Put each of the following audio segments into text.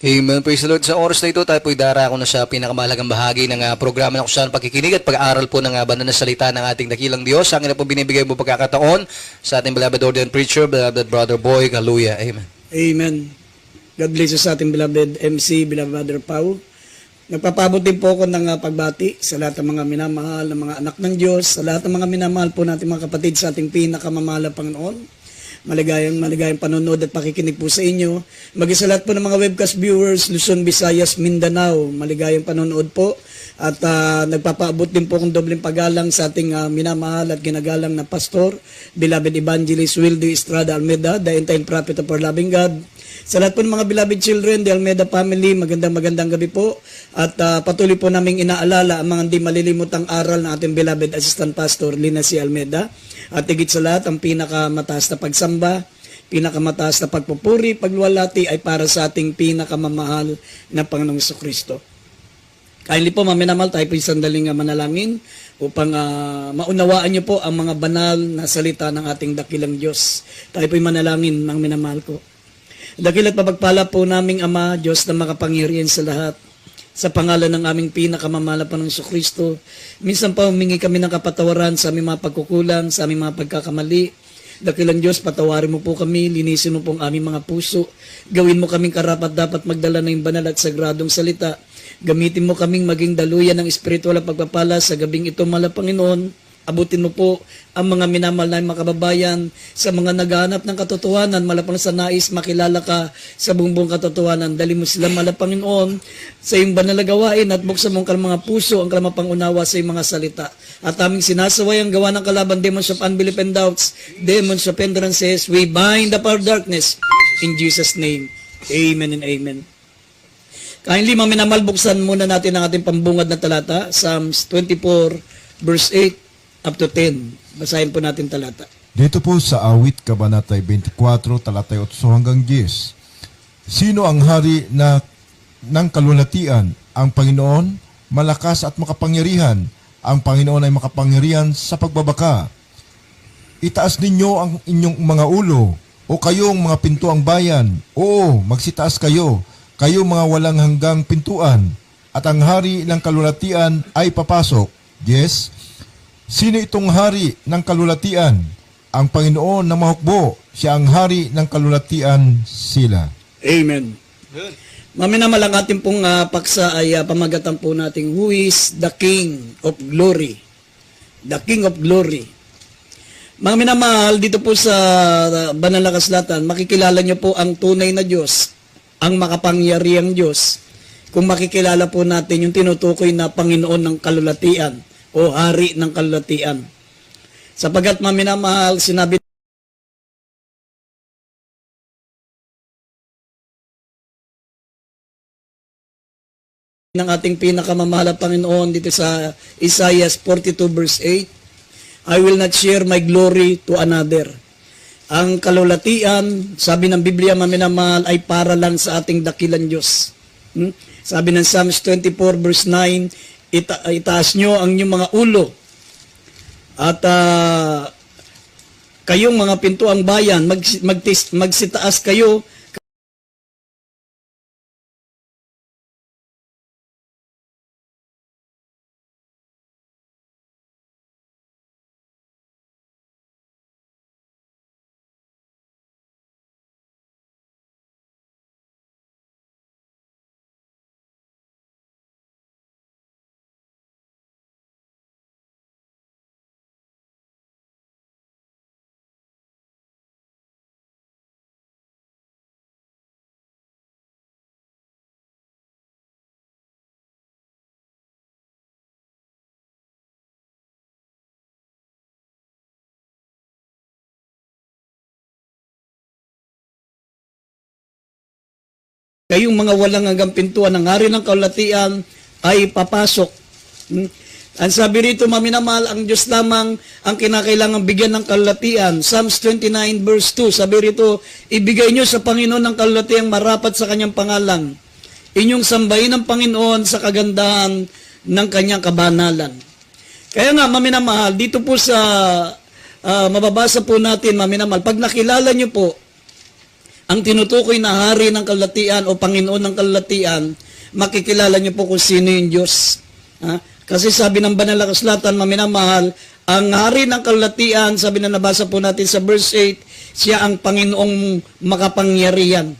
Amen. Praise the Lord. Sa oras na ito, tayo po'y darako na sa pinakamahalagang bahagi ng programa na kung saan pakikinig at pag-aaral po ng banal na salita ng ating dakilang Diyos. Sa akin na po binibigay mo pagkakataon sa ating beloved ordained preacher, beloved brother Boy. Hallelujah. Amen. Amen. God bless you sa ating beloved MC, beloved Brother Pau. Nagpapabot din po ako ng pagbati sa lahat ng mga minamahal ng mga anak ng Diyos, sa lahat ng mga minamahal po natin mga kapatid sa ating pinakamamahal na Panginoon. Maligayang panonood at pakikinig po sa inyo. Mag-isa lahat po ng mga webcast viewers, Luzon, Visayas, Mindanao. Maligayang panonood po. At nagpapaabot din po kong dobleng paggalang sa ating minamahal at ginagalang na pastor, beloved evangelist Wildo Estrada Almeida, the end-time prophet of our loving God. Sa lahat po ng mga beloved children, the Almeida family, magandang gabi po. At patuloy po naming inaalala ang mga hindi malilimutang aral ng ating beloved assistant pastor, Lina C. Almeida. At higit sa lahat, ang pinakamataas na pagsamba, pinakamataas na pagpupuri, pagluwalhati ay para sa ating pinakamamahal na Panginoong Jesucristo. Kindly po, maminamahal, tayo po yung sandaling manalangin upang maunawaan niyo po ang mga banal na salita ng ating dakilang Diyos. Tayo po yung manalangin ng minamahal ko. Dakil at mapagpala po naming Ama, Diyos na makapangyarihan sa lahat, sa pangalan ng aming pinakamamahal na Panginoong Jesucristo. Minsan pa humingi kami ng kapatawaran sa aming mga pagkukulang, sa aming mga pagkakamali. Dakilang Diyos, patawarin mo po kami, linisin mo po ang aming mga puso. Gawin mo kaming karapat dapat magdala ng banal at sagradong salita. Gamitin mo kaming maging daluyan ng espiritual at pagpapala sa gabing ito, mahal na Panginoon. Abutin mo po ang mga minamahal na mga kababayan sa mga naghahanap ng katotohanan, malapang sa nais makilala ka sa buong katotohanan. Dali mo sila, mahal na Panginoon, sa iyong banal na gawain at buksan mong mga puso ang kalamangang-unawa sa iyong mga salita. At aming sinasaway ang gawa ng kalaban, demons of unbelief and doubts, demons of hindrances. We bind the power of darkness in Jesus' name. Amen and amen. Kindly, mga minamahal, buksan muna natin ang ating pambungad na talata, Psalms 24, verse 8 up to 10. Basahin po natin talata. Dito po sa Awit, Kabanata 24, talata 8 hanggang 10. Sino ang hari ng kalulatian? Ang Panginoon, malakas at makapangyarihan. Ang Panginoon ay makapangyarihan sa pagbabaka. Itaas ninyo ang inyong mga ulo, o kayong mga pintuang bayan. Oo, magsitaas kayo, kayong mga walang hanggang pintuan. At ang hari ng kalulatian ay papasok. Yes, sino itong hari ng kalulatian? Ang Panginoon na mahukbo, siya ang hari ng kalulatian sila. Amen. Good. Maminamahal, ang ating pong paksa ay pamagatan po natin, who is the King of Glory? The King of Glory. Mga minamahal, dito po sa banal na kasulatan, makikilala niyo po ang tunay na Diyos, ang makapangyarihang Diyos. Kung makikilala po natin yung tinutukoy na Panginoon ng kalulatian, o hari ng kalulatian. Sapagat maminamahal, sinabi ng ating pinakamamahal na Panginoon dito sa Isaiah 42 verse 8, I will not share my glory to another. Ang kalulatian, sabi ng Biblia, maminamahal, ay para lang sa ating dakilang Diyos. Sabi ng Psalms 24 verse 9, itaas nyo ang inyong mga ulo at kayong mga pintuang bayan, magsitaas kayo kayong mga walang hanggang pintuan ng hari ng kalulatian ay papasok. Ang sabi rito, maminamahal, ang Diyos lamang ang kinakailangang bigyan ng kalulatian. Psalms 29 verse 2, sabi rito, ibigay nyo sa Panginoon ng kalulatiang marapat sa kanyang pangalan. Inyong sambahin ng Panginoon sa kagandahan ng kanyang kabanalan. Kaya nga, maminamahal, dito po sa mababasa po natin, maminamahal, pag nakilala nyo po ang tinutukoy na hari ng kalulatian o Panginoon ng kalulatian, makikilala niyo po kung sino yung Diyos. Ha? Kasi sabi ng banal na kasulatan, maminamahal, ang hari ng kalulatian, sabi na nabasa po natin sa verse 8, siya ang Panginoong makapangyarihan.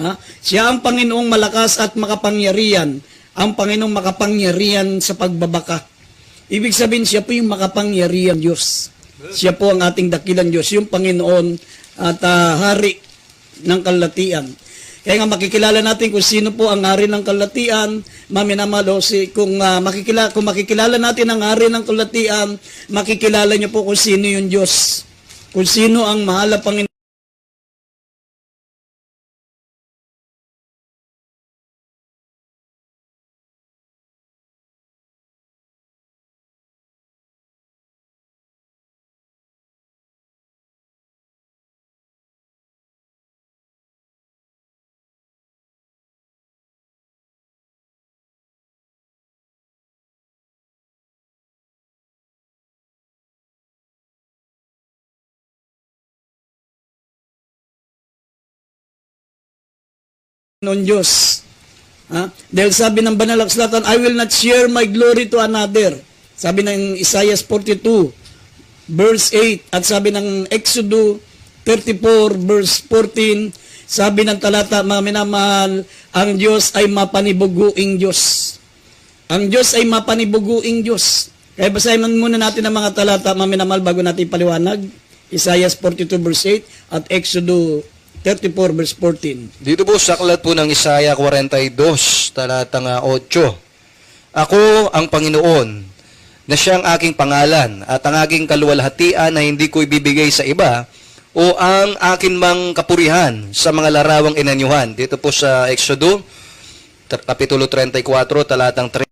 Ha? Siya ang Panginoong malakas at makapangyarihan, ang Panginoong makapangyarihan sa pagbabaka. Ibig sabihin, siya po yung makapangyarihan Diyos. Siya po ang ating dakilang Diyos, yung Panginoon at hari ng kalulatian. Kaya nga makikilala natin kung sino po ang hari ng kalulatian, maminamalo, kung makikilala natin ang hari ng kalulatian, makikilala niyo po kung sino yung Diyos. Kung sino ang mahal na Panginoon. Diyos. Ha? Dahil sabi ng banal na kasulatan, I will not share my glory to another. Sabi ng Isaiah 42, verse 8, at sabi ng Exodus 34, verse 14, sabi ng talata, mga minamahal, ang Diyos ay mapanibuguing Diyos. Ang Diyos ay mapanibuguing Diyos. Kaya basahin muna natin ang mga talata, mga minamahal, bago natin paliwanag. Isaiah 42, verse 8, at Exodus 34 verse 14. Dito po sa aklat po ng Isaiah 42, talatang 8. Ako ang Panginoon, na siyang aking pangalan, at ang aking kaluwalhatian na hindi ko ibibigay sa iba, o ang akin mang kapurihan sa mga larawang inanyuhan. Dito po sa Exodus, Kapitulo 34, talatang 3.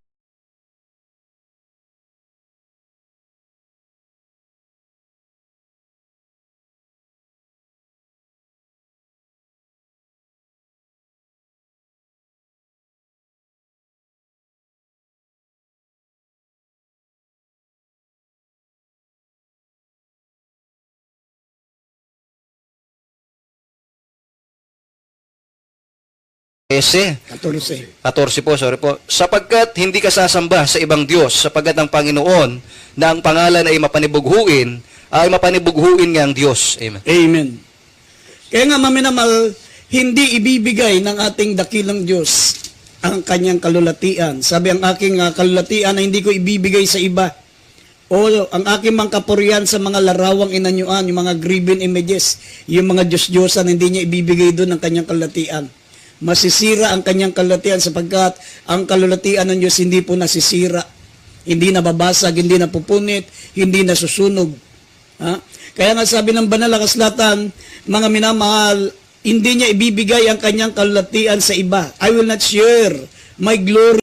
Ese, 14. 14 po, sorry po. Sapagkat hindi ka sasamba sa ibang Diyos, sapagkat ang Panginoon na ang pangalan ay mapanibughuin nga ang Diyos. Amen. Amen. Kaya nga maminamal, hindi ibibigay ng ating dakilang Diyos ang kanyang kalulatian. Sabi ang aking kalulatian na hindi ko ibibigay sa iba. O ang aking mga kapurihan sa mga larawang inanyuan, yung mga graven images, yung mga Diyos-Diyosan, hindi niya ibibigay doon ang kanyang kalulatian. Masisira ang kanyang kalulatian sapagkat ang kalulatian ng Diyos hindi po nasisira, hindi nababasag, hindi napupunit, hindi nasusunog. Ha? Kaya nga sabi ng banal na kasulatan, mga minamahal, hindi niya ibibigay ang kanyang kalulatian sa iba. I will not share my glory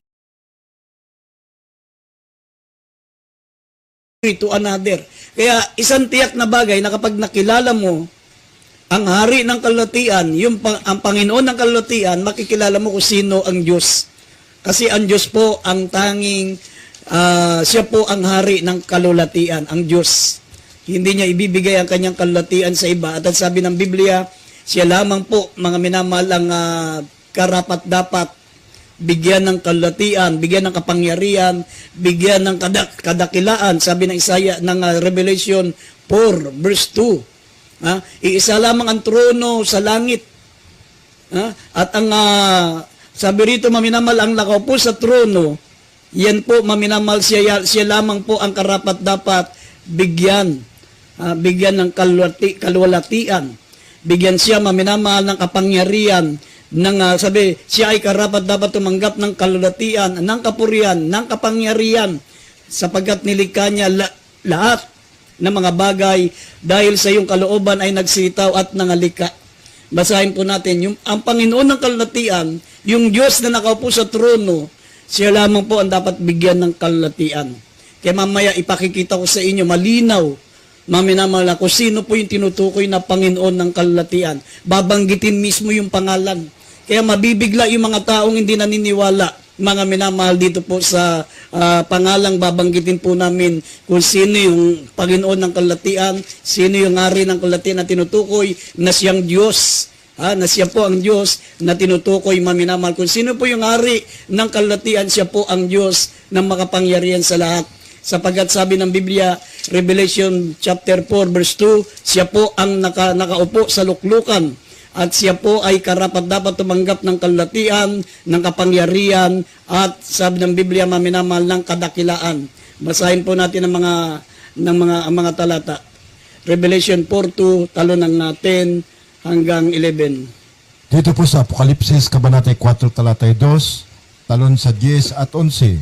to another. Kaya isang tiyak na bagay na kapag nakilala mo ang hari ng kalulatian, ang Panginoon ng kalulatian, makikilala mo kung sino ang Diyos. Kasi ang Diyos po ang tanging, siya po ang hari ng kalulatian, ang Diyos. Hindi niya ibibigay ang kanyang kalulatian sa iba. At sabi ng Biblia, siya lamang po, mga minamahal, ang karapat-dapat bigyan ng kalulatian, bigyan ng kapangyarihan, bigyan ng kadakilaan. Sabi ng Isaiah, ng Revelation 4, verse 2. Iisa lamang ang trono sa langit. At ang sabi rito, maminamal, ang nakaupo sa trono, yan po, maminamal, siya lamang po ang karapat-dapat bigyan ng kaluwalhatian. Bigyan siya, maminamal, ng kapangyarihan, sabi, siya ay karapat-dapat tumanggap ng kaluwalhatian, ng kapurihan, ng kapangyarihan, sapagkat nilikha niya lahat ng mga bagay dahil sa iyong kalooban ay nagsitaw at nangalika. Basahin po natin, ang Panginoon ng kalulatian, yung Diyos na nakaupo sa trono, siya lamang po ang dapat bigyan ng kalulatian. Kaya mamaya ipakikita ko sa inyo, malinaw, maminamala kung sino po yung tinutukoy na Panginoon ng kalulatian. Babanggitin mismo yung pangalan. Kaya mabibigla yung mga taong hindi naniniwala. Mga minamahal, dito po sa pangalang babanggitin po namin kung sino yung Panginoon ng kalulatian, sino yung hari ng kalulatian na tinutukoy na siyang Diyos. na siya po ang Diyos na tinutukoy, maminamahal. Kung sino po yung hari ng kalulatian, siya po ang Diyos na makapangyarihan sa lahat. Sapagkat sabi ng Biblia, Revelation chapter 4 verse 2, siya po ang nakaupo sa luklukan at siya po ay karapat-dapat tumanggap ng kalulatian, ng kapangyarihan at sabi ng Biblia, maminamahal, ng kadakilaan. Basahin po natin ang mga talata. Revelation 4:2, talon ng 10 hanggang 11. Dito po sa Apokalipsis, Kabanatay 4, talatay 2, talon sa 10 at 11.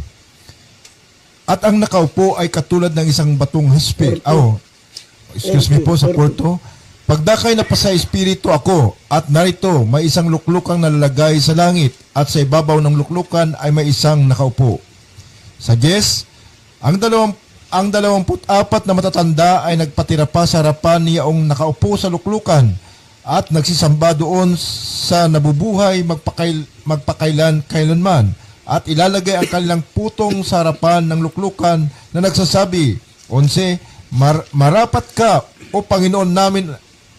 At ang nakaupo ay katulad ng isang batong haspe. Excuse me po sa Porto. Pagdakay na pa sa Espiritu ako, at narito may isang luklukang nalalagay sa langit, at sa ibabaw ng luklukan ay may isang nakaupo. Sa 10, ang 24 na matatanda ay nagpatira pa sa harapan niyaong nakaupo sa luklukan, at nagsisamba doon sa nabubuhay magpakailan-kailanman, at ilalagay ang kanilang putong sa harapan ng luklukan na nagsasabi, 11, marapat ka, o Panginoon namin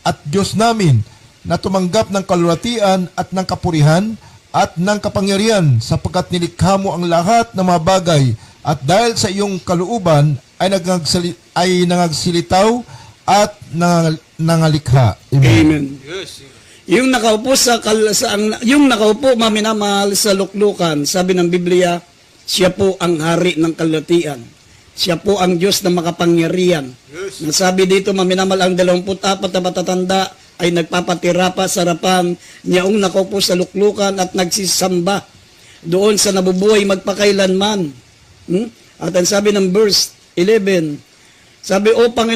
at Diyos namin, na tumanggap ng kalulatian at ng kapurihan at ng kapangyarihan, sapagkat nilikha mo ang lahat ng mga bagay, at dahil sa iyong kalooban ay nangagsilitaw at nangalikha. Amen. Yung nakaupo yung nakaupo, maminamahal, sa luklukan, sabi ng Biblia, siya po ang hari ng kalulatian. Siya po ang Diyos na makapangyarihan. Nasabi dito, maminamahal, ang 24 na matatanda ay nagpapatira pa sa harapan niyaong nakaupo sa luklukan at nagsisamba doon sa nabubuhay magpakailanman. At ang sabi ng verse 11, sabi, O Panginoon,